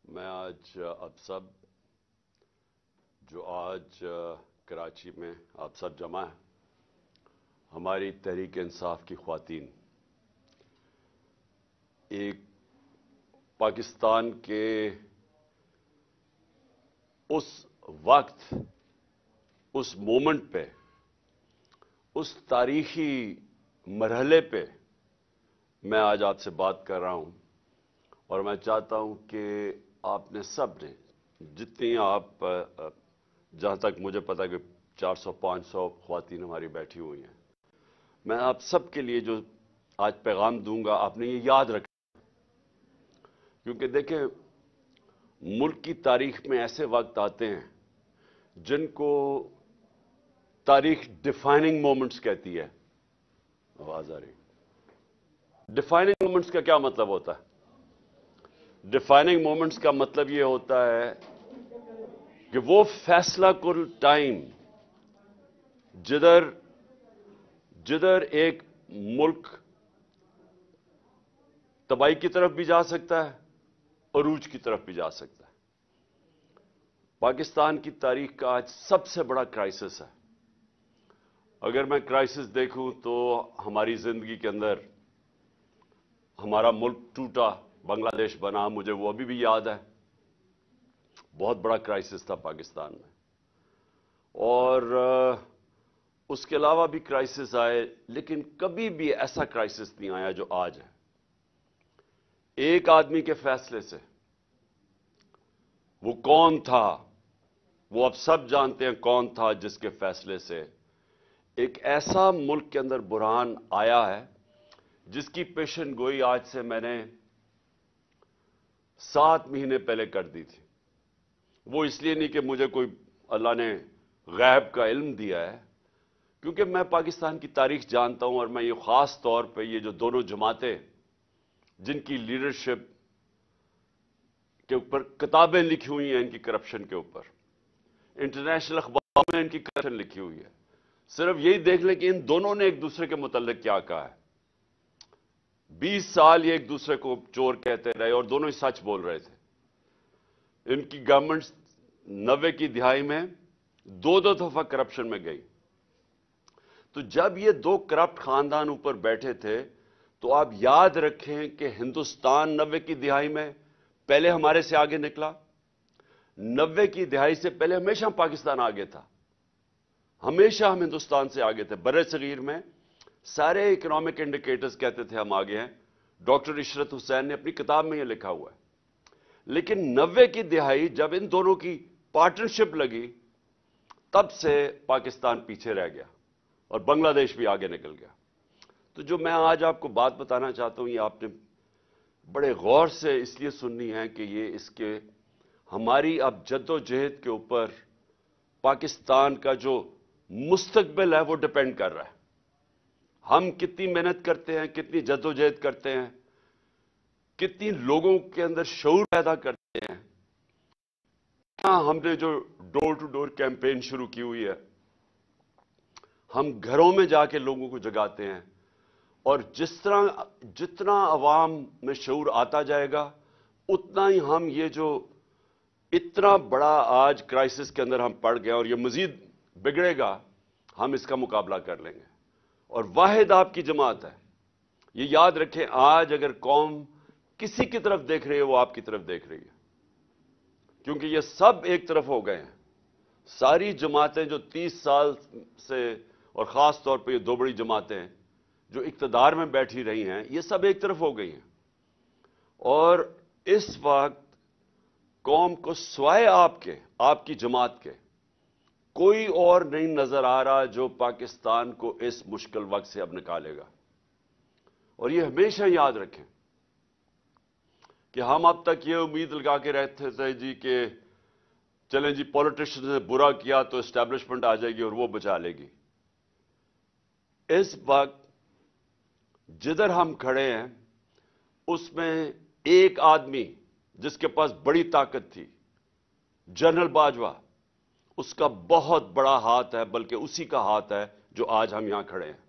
میں آج آپ سب جو آج کراچی میں آپ سب جمع ہیں، ہماری تحریک انصاف کی خواتین ایک پاکستان کے اس وقت، اس مومنٹ پہ، اس تاریخی مرحلے پہ میں آج آپ سے بات کر رہا ہوں، اور میں چاہتا ہوں کہ آپ نے سب نے جتنی آپ جہاں تک مجھے پتا کہ 400-500 خواتین ہماری بیٹھی ہوئی ہیں، میں آپ سب کے لیے جو آج پیغام دوں گا آپ نے یہ یاد رکھنا، کیونکہ دیکھیں ملک کی تاریخ میں ایسے وقت آتے ہیں جن کو تاریخ ڈیفائننگ مومنٹس کہتی ہے۔ آواز آ رہی؟ ڈیفائننگ مومنٹس کا کیا مطلب ہوتا ہے؟ ڈیفائننگ مومنٹس کا مطلب یہ ہوتا ہے کہ وہ فیصلہ کن ٹائم جدھر ایک ملک تباہی کی طرف بھی جا سکتا ہے، عروج کی طرف بھی جا سکتا ہے۔ پاکستان کی تاریخ کا آج سب سے بڑا کرائسس ہے۔ اگر میں کرائسس دیکھوں تو ہماری زندگی کے اندر ہمارا ملک ٹوٹا، بنگلہ دیش بنا، مجھے وہ ابھی بھی یاد ہے۔ بہت بڑا کرائسس تھا پاکستان میں، اور اس کے علاوہ بھی کرائسس آئے، لیکن کبھی بھی ایسا کرائسس نہیں آیا جو آج ہے۔ ایک آدمی کے فیصلے سے، وہ کون تھا؟ وہ اب سب جانتے ہیں کون تھا جس کے فیصلے سے ایک ایسا ملک کے اندر بحران آیا ہے جس کی پیشن گوئی آج سے میں نے 7 مہینے پہلے کر دی تھی۔ وہ اس لیے نہیں کہ مجھے کوئی اللہ نے غیب کا علم دیا ہے، کیونکہ میں پاکستان کی تاریخ جانتا ہوں، اور میں یہ خاص طور پہ یہ جو دونوں جماعتیں جن کی لیڈرشپ کے اوپر کتابیں لکھی ہوئی ہیں، ان کی کرپشن کے اوپر انٹرنیشنل اخباروں میں ان کی کرپشن لکھی ہوئی ہے، صرف یہی دیکھ لیں کہ ان دونوں نے ایک دوسرے کے متعلق کیا کہا ہے۔ 20 سال یہ ایک دوسرے کو چور کہتے رہے اور دونوں ہی سچ بول رہے تھے۔ ان کی گورنمنٹ 90 کی دہائی میں 2 دفعہ کرپشن میں گئی۔ تو جب یہ 2 کرپٹ خاندان اوپر بیٹھے تھے تو آپ یاد رکھیں کہ ہندوستان 90 کی دہائی میں پہلے ہمارے سے آگے نکلا۔ 90 کی دہائی سے پہلے ہمیشہ پاکستان آگے تھا، ہمیشہ ہم ہندوستان سے آگے تھے۔ بر صغیر میں سارے اکنامک انڈیکیٹرز کہتے تھے ہم آگے ہیں۔ ڈاکٹر عشرت حسین نے اپنی کتاب میں یہ لکھا ہوا ہے۔ لیکن 90 کی دہائی جب ان دونوں کی پارٹنرشپ لگی، تب سے پاکستان پیچھے رہ گیا اور بنگلہ دیش بھی آگے نکل گیا۔ تو جو میں آج آپ کو بات بتانا چاہتا ہوں، یہ آپ نے بڑے غور سے اس لیے سننی ہے کہ یہ اس کے ہماری اب جد و جہد کے اوپر پاکستان کا جو مستقبل ہے وہ ڈپینڈ کر رہا ہے۔ ہم کتنی محنت کرتے ہیں، کتنی جد و جہد کرتے ہیں، کتنی لوگوں کے اندر شعور پیدا کرتے ہیں۔ ہم نے جو ڈور ٹو ڈور کیمپین شروع کی ہوئی ہے، ہم گھروں میں جا کے لوگوں کو جگاتے ہیں، اور جتنا عوام میں شعور آتا جائے گا اتنا ہی ہم یہ جو اتنا بڑا آج کرائسس کے اندر ہم پڑ گئے اور یہ مزید بگڑے گا، ہم اس کا مقابلہ کر لیں گے۔ اور واحد آپ کی جماعت ہے۔ یہ یاد رکھیں، آج اگر قوم کسی کی طرف دیکھ رہی ہے وہ آپ کی طرف دیکھ رہی ہے، کیونکہ یہ سب ایک طرف ہو گئے ہیں۔ ساری جماعتیں جو 30 سال سے، اور خاص طور پہ یہ 2 بڑی جماعتیں جو اقتدار میں بیٹھی رہی ہیں، یہ سب ایک طرف ہو گئی ہیں۔ اور اس وقت قوم کو سوائے آپ کی جماعت کے کوئی اور نہیں نظر آ رہا جو پاکستان کو اس مشکل وقت سے اب نکالے گا۔ اور یہ ہمیشہ یاد رکھیں کہ ہم اب تک یہ امید لگا کے رہتے تھے جی کہ چلیں جی پولیٹیشن نے برا کیا تو اسٹیبلشمنٹ آ جائے گی اور وہ بچا لے گی۔ اس وقت جدھر ہم کھڑے ہیں اس میں ایک آدمی جس کے پاس بڑی طاقت تھی، جنرل باجوہ، اس کا بہت بڑا ہاتھ ہے، بلکہ اسی کا ہاتھ ہے جو آج ہم یہاں کھڑے ہیں۔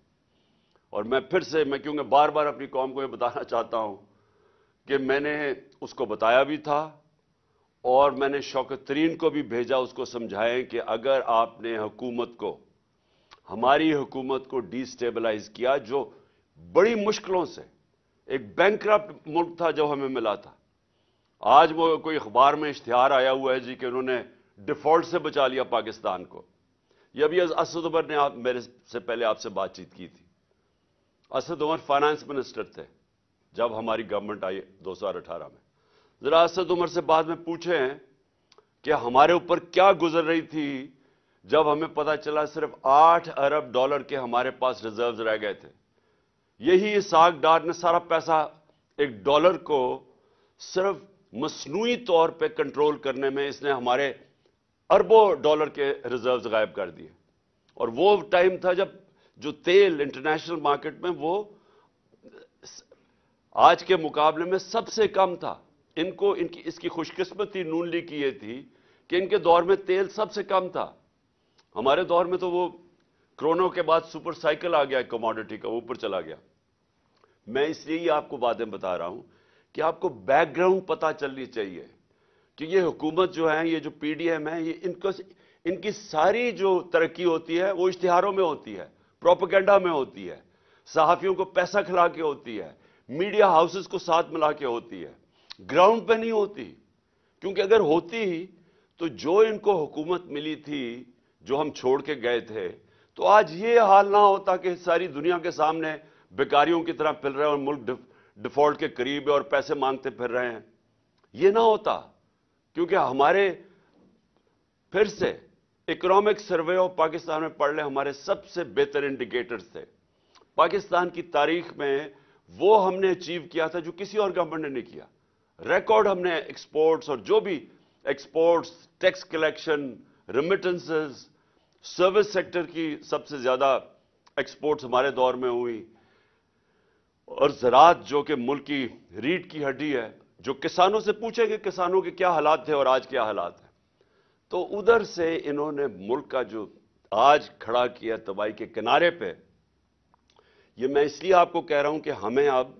اور میں پھر سے کیونکہ بار بار اپنی قوم کو یہ بتانا چاہتا ہوں کہ میں نے اس کو بتایا بھی تھا، اور میں نے شوکت ترین کو بھی بھیجا اس کو سمجھائیں کہ اگر آپ نے حکومت کو، ہماری حکومت کو ڈی سٹیبلائز کیا، جو بڑی مشکلوں سے ایک بینکرپٹ ملک تھا جو ہمیں ملا تھا، آج وہ کوئی اخبار میں اشتہار آیا ہوا ہے جی کہ انہوں نے ڈیفالٹ سے بچا لیا پاکستان کو. یہ ابھی اسد عمر نے میرے سے پہلے آپ سے بات چیت کی تھی. اسد عمر فائنانس منسٹر تھے جب ہماری گورنمنٹ آئی 2018 میں. ذرا اسد عمر سے بعد میں پوچھیں کہ ہمارے اوپر کیا گزر رہی تھی جب ہمیں پتا چلا صرف $8 ارب کے ہمارے پاس ریزروز رہ گئے تھے. یہی اسحاق ڈار نے سارا پیسہ $1 کو صرف مصنوعی طور پہ کنٹرول کرنے میں اس نے ہمارے اربوں ڈالر کے ریزروز غائب کر دیے. اور وہ ٹائم تھا جب جو تیل انٹرنیشنل مارکیٹ میں وہ آج کے مقابلے میں سب سے کم تھا. اس کی خوش قسمتی نون لیگ کی یہ تھی کہ ان کے دور میں تیل سب سے کم تھا. ہمارے دور میں تو وہ کرونا کے بعد سپر سائیکل آ گیا کموڈٹی کا، اوپر چلا گیا. میں اس لیے ہی آپ کو باتیں بتا رہا ہوں کہ آپ کو بیک گراؤنڈ پتا چلنی چاہیے کہ یہ حکومت جو ہے، یہ جو پی ڈی ایم ہے، ان کی ساری جو ترقی ہوتی ہے وہ اشتہاروں میں ہوتی ہے، پروپیگنڈا میں ہوتی ہے، صحافیوں کو پیسہ کھلا کے ہوتی ہے، میڈیا ہاؤسز کو ساتھ ملا کے ہوتی ہے، گراؤنڈ پہ نہیں ہوتی. کیونکہ اگر ہوتی تو جو ان کو حکومت ملی تھی، جو ہم چھوڑ کے گئے تھے، تو آج یہ حال نہ ہوتا کہ ساری دنیا کے سامنے بیکاریوں کی طرح پھر رہے ہیں اور ملک ڈیفالٹ کے قریب ہے اور پیسے مانگتے پھر رہے ہیں. یہ نہ ہوتا. کیونکہ ہمارے پھر سے اکنامک سروے آف پاکستان میں پڑھ لیں، ہمارے سب سے بہتر انڈیکیٹرز تھے. پاکستان کی تاریخ میں وہ ہم نے اچیو کیا تھا جو کسی اور گورنمنٹ نے نہیں کیا. ریکارڈ ہم نے ایکسپورٹس اور جو بھی exports, tax collection, remittances, service sector کی سب سے زیادہ ایکسپورٹس ہمارے دور میں ہوئی. اور زراعت جو کہ ملک کی ریڑھ کی ہڈی ہے، جو کسانوں سے پوچھیں کہ کسانوں کے کیا حالات تھے اور آج کیا حالات ہیں، تو ادھر سے انہوں نے ملک کا جو آج کھڑا کیا تباہی کے کنارے پہ. یہ میں اس لیے آپ کو کہہ رہا ہوں کہ ہمیں اب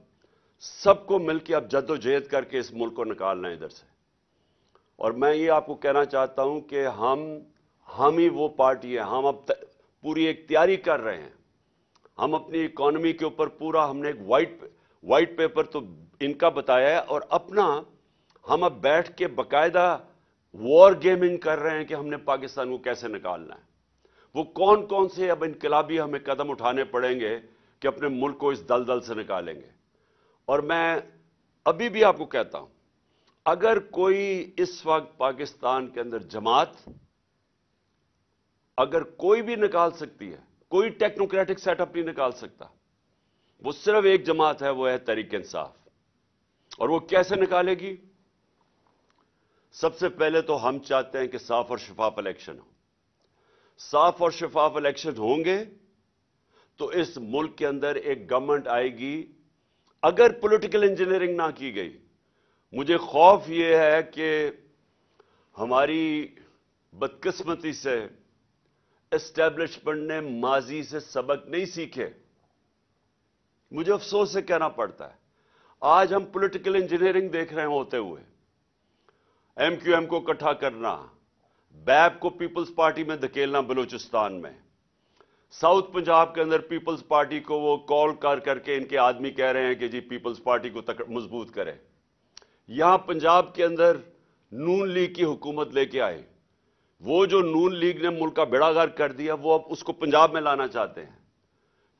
سب کو مل کے اب جد و جہد کر کے اس ملک کو نکالنا ہے ادھر سے. اور میں یہ آپ کو کہنا چاہتا ہوں کہ ہم ہی وہ پارٹی ہے. ہم اب پوری ایک تیاری کر رہے ہیں. ہم اپنی اکانومی کے اوپر پورا ہم نے ایک وائٹ پیپر تو ان کا بتایا ہے، اور اپنا ہم اب بیٹھ کے باقاعدہ وار گیمنگ کر رہے ہیں کہ ہم نے پاکستان کو کیسے نکالنا ہے. وہ کون سے اب انقلابی ہمیں قدم اٹھانے پڑیں گے کہ اپنے ملک کو اس دلدل سے نکالیں گے. اور میں ابھی بھی آپ کو کہتا ہوں، اگر کوئی اس وقت پاکستان کے اندر جماعت اگر کوئی بھی نکال سکتی ہے، کوئی ٹیکنوکریٹک سیٹ اپ نہیں نکال سکتا. وہ صرف ایک جماعت ہے، وہ ہے تحریک انصاف. اور وہ کیسے نکالے گی؟ سب سے پہلے تو ہم چاہتے ہیں کہ صاف اور شفاف الیکشن ہو. صاف اور شفاف الیکشن ہوں گے تو اس ملک کے اندر ایک گورنمنٹ آئے گی. اگر پولیٹیکل انجینئرنگ نہ کی گئی، مجھے خوف یہ ہے کہ ہماری بدقسمتی سے اسٹیبلشمنٹ نے ماضی سے سبق نہیں سیکھے. مجھے افسوس سے کہنا پڑتا ہے، آج ہم پولیٹیکل انجینئرنگ دیکھ رہے ہیں ہوتے ہوئے. ایم کیو ایم کو اکٹھا کرنا، بیپ کو پیپلز پارٹی میں دھکیلنا بلوچستان میں، ساؤتھ پنجاب کے اندر پیپلز پارٹی کو وہ کال کر کے ان کے آدمی کہہ رہے ہیں کہ جی پیپلز پارٹی کو مضبوط کرے. یہاں پنجاب کے اندر نون لیگ کی حکومت لے کے آئے. وہ جو نون لیگ نے ملک کا بیڑا غرق کر دیا، وہ اب اس کو پنجاب میں لانا چاہتے ہیں.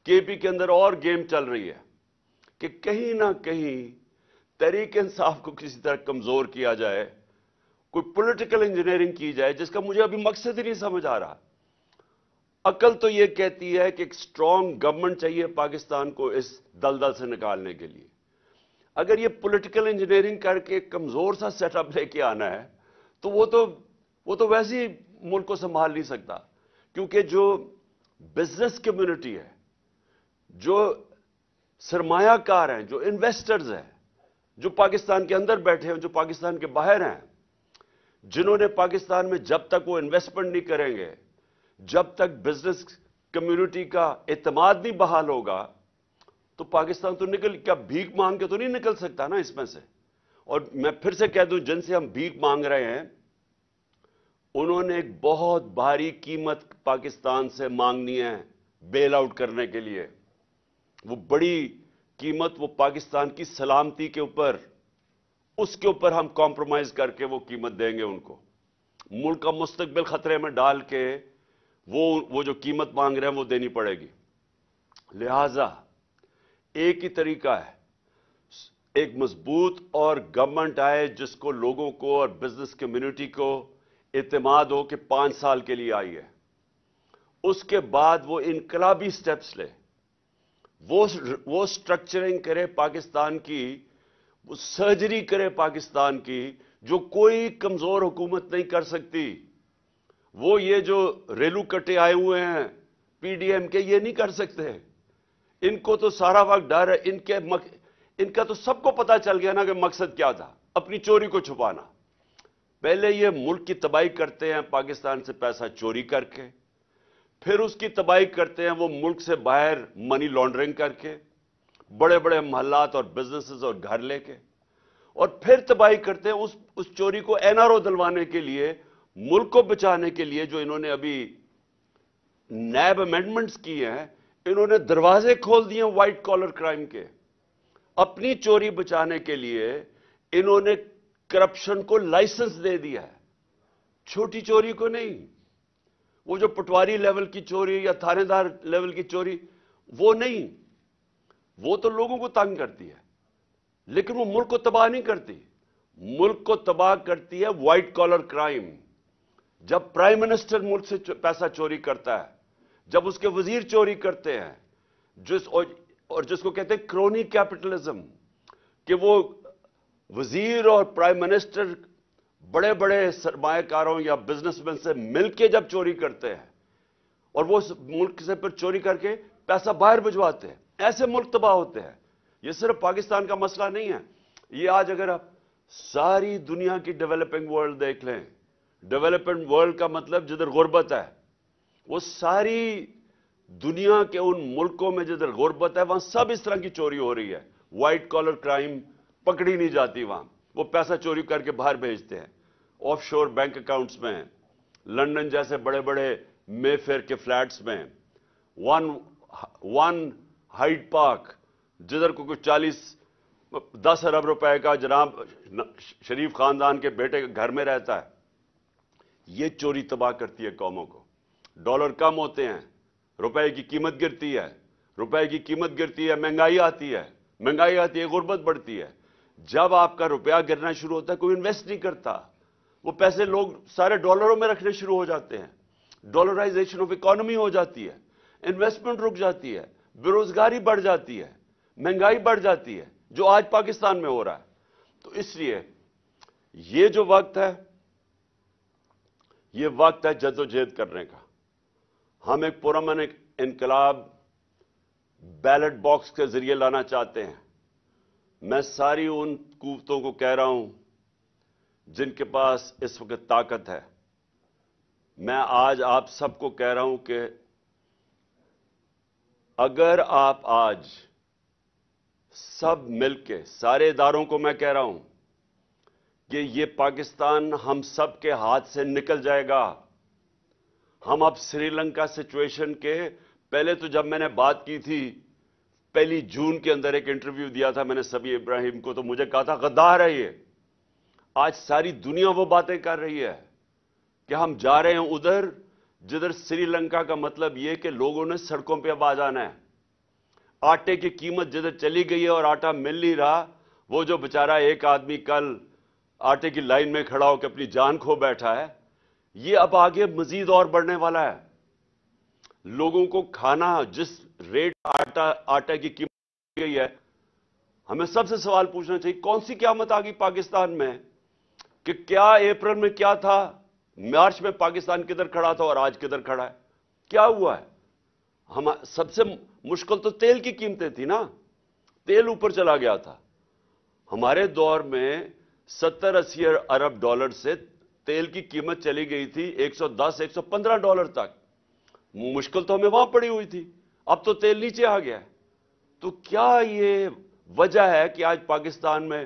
کے پی کے اندر اور گیم چل رہی ہے کہ کہیں نہ کہیں تحریک انصاف کو کسی طرح کمزور کیا جائے، کوئی پولیٹیکل انجینئرنگ کی جائے، جس کا مجھے ابھی مقصد ہی نہیں سمجھ آ رہا. عقل تو یہ کہتی ہے کہ ایک سٹرونگ گورنمنٹ چاہیے پاکستان کو اس دلدل سے نکالنے کے لیے. اگر یہ پولیٹیکل انجینئرنگ کر کے کمزور سا سیٹ اپ لے کے آنا ہے تو وہ تو ویسے ہی ملک کو سنبھال نہیں سکتا. کیونکہ جو بزنس کمیونٹی ہے، جو سرمایہ کار ہیں، جو انویسٹرز ہیں، جو پاکستان کے اندر بیٹھے ہیں، جو پاکستان کے باہر ہیں، جنہوں نے پاکستان میں جب تک وہ انویسٹمنٹ نہیں کریں گے، جب تک بزنس کمیونٹی کا اعتماد نہیں بحال ہوگا، تو پاکستان تو کیا بھیک مانگ کے تو نہیں نکل سکتا نا اس میں سے. اور میں پھر سے کہہ دوں، جن سے ہم بھیک مانگ رہے ہیں انہوں نے ایک بہت بھاری قیمت پاکستان سے مانگنی ہے بیل آؤٹ کرنے کے لیے. وہ بڑی قیمت، وہ پاکستان کی سلامتی کے اوپر، اس کے اوپر ہم کمپرومائز کر کے وہ قیمت دیں گے ان کو. ملک کا مستقبل خطرے میں ڈال کے وہ جو قیمت مانگ رہے ہیں وہ دینی پڑے گی. لہذا ایک ہی طریقہ ہے، ایک مضبوط اور گورنمنٹ آئے جس کو لوگوں کو اور بزنس کمیونٹی کو اعتماد ہو کہ 5 سال کے لیے آئی ہے. اس کے بعد وہ انقلابی سٹیپس لے، وہ سٹرکچرنگ کرے پاکستان کی، وہ سرجری کرے پاکستان کی جو کوئی کمزور حکومت نہیں کر سکتی. وہ یہ جو ریلو کٹے آئے ہوئے ہیں پی ڈی ایم کے، یہ نہیں کر سکتے. ان کو تو سارا وقت ڈر ہے. ان کا تو سب کو پتا چل گیا نا کہ مقصد کیا تھا، اپنی چوری کو چھپانا. پہلے یہ ملک کی تباہی کرتے ہیں پاکستان سے پیسہ چوری کر کے، پھر اس کی تباہی کرتے ہیں وہ ملک سے باہر منی لانڈرنگ کر کے، بڑے بڑے محلات اور بزنسز اور گھر لے کے، اور پھر تباہی کرتے ہیں اس چوری کو این آر او دلوانے کے لیے، ملک کو بچانے کے لیے. جو انہوں نے ابھی نیب امینڈمنٹس کی ہیں، انہوں نے دروازے کھول دیے وائٹ کالر کرائم کے. اپنی چوری بچانے کے لیے انہوں نے کرپشن کو لائسنس دے دیا ہے، چھوٹی چوری کو نہیں. وہ جو پٹواری لیول کی چوری یا تھانے دار لیول کی چوری، وہ نہیں. وہ تو لوگوں کو تنگ کرتی ہے، لیکن وہ ملک کو تباہ نہیں کرتی. ملک کو تباہ کرتی ہے وائٹ کالر کرائم. جب پرائم منسٹر ملک سے پیسہ چوری کرتا ہے، جب اس کے وزیر چوری کرتے ہیں، جس کو کہتے ہیں کرونی کیپٹلزم، کہ وہ وزیر اور پرائم منسٹر بڑے بڑے سرمایہ کاروں یا بزنس مین سے مل کے جب چوری کرتے ہیں اور وہ ملک سے پھر چوری کر کے پیسہ باہر بھجواتے ہیں، ایسے ملک تباہ ہوتے ہیں. یہ صرف پاکستان کا مسئلہ نہیں ہے. یہ آج اگر آپ ساری دنیا کی ڈیولپنگ ورلڈ دیکھ لیں، ڈیولپنگ ورلڈ کا مطلب جدھر غربت ہے، وہ ساری دنیا کے ان ملکوں میں جدھر غربت ہے وہاں سب اس طرح کی چوری ہو رہی ہے. وائٹ کالر کرائم پکڑی نہیں جاتی وہاں، وہ پیسہ چوری کر کے باہر بھیجتے ہیں آف شور بینک اکاؤنٹس میں، لندن جیسے بڑے بڑے مے فیئر کے فلیٹس میں، ون ہائیڈ پارک جدھر کو کچھ 10 ارب روپے کا جناب شریف خاندان کے بیٹے کے گھر میں رہتا ہے. یہ چوری تباہ کرتی ہے قوموں کو. ڈالر کم ہوتے ہیں، روپے کی قیمت گرتی ہے، روپے کی قیمت گرتی ہے، مہنگائی آتی ہے، غربت بڑھتی ہے. جب آپ کا روپیہ گرنا شروع ہوتا ہے کوئی انویسٹ نہیں کرتا، وہ پیسے لوگ سارے ڈالروں میں رکھنے شروع ہو جاتے ہیں، ڈالرائزیشن آف اکانومی ہو جاتی ہے، انویسٹمنٹ رک جاتی ہے، بے روزگاری بڑھ جاتی ہے، مہنگائی بڑھ جاتی ہے، جو آج پاکستان میں ہو رہا ہے. تو اس لیے یہ جو وقت ہے، یہ وقت ہے جدوجہد کرنے کا. ہم ایک پرامن انقلاب بیلٹ باکس کے ذریعے لانا چاہتے ہیں. میں ساری ان قوتوں کو کہہ رہا ہوں جن کے پاس اس وقت طاقت ہے، میں آج آپ سب کو کہہ رہا ہوں کہ اگر آپ آج سب مل کے، سارے اداروں کو میں کہہ رہا ہوں کہ یہ پاکستان ہم سب کے ہاتھ سے نکل جائے گا. ہم اب سری لنکا سچویشن کے پہلے تو جب میں نے بات کی تھی 1 جون کے اندر ایک انٹرویو دیا تھا میں نے سبی ابراہیم کو، تو مجھے کہا تھا غدار ہے یہ. آج ساری دنیا وہ باتیں کر رہی ہے کہ ہم جا رہے ہیں ادھر جدھر سری لنکا کا مطلب یہ کہ لوگوں نے سڑکوں پہ اب آ جانا ہے. آٹے کی قیمت جدھر چلی گئی ہے اور آٹا مل نہیں رہا، وہ جو بیچارہ ایک آدمی کل آٹے کی لائن میں کھڑا ہو کے اپنی جان کھو بیٹھا ہے، یہ اب آگے مزید اور بڑھنے والا ہے. لوگوں کو کھانا جس ریٹ آٹے کی قیمت گئی ہے، ہمیں سب سے سوال پوچھنا چاہیے کون سی قیامت آ گئی پاکستان میں؟ کہ کیا اپریل میں کیا تھا، مارچ میں پاکستان کدھر کھڑا تھا اور آج کدھر کھڑا ہے؟ کیا ہوا ہے؟ سب سے مشکل تو تیل کی قیمتیں تھی نا، تیل اوپر چلا گیا تھا. ہمارے دور میں 70-80 ارب ڈالر سے تیل کی قیمت چلی گئی تھی $110-115 تک. مشکل تو ہمیں وہاں پڑی ہوئی تھی، اب تو تیل نیچے آ گیا ہے. تو کیا یہ وجہ ہے کہ آج پاکستان میں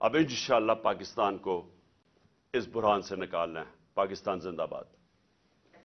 اب انشاءاللہ پاکستان کو اس بحران سے نکالنا ہے۔ پاکستان زندہ باد۔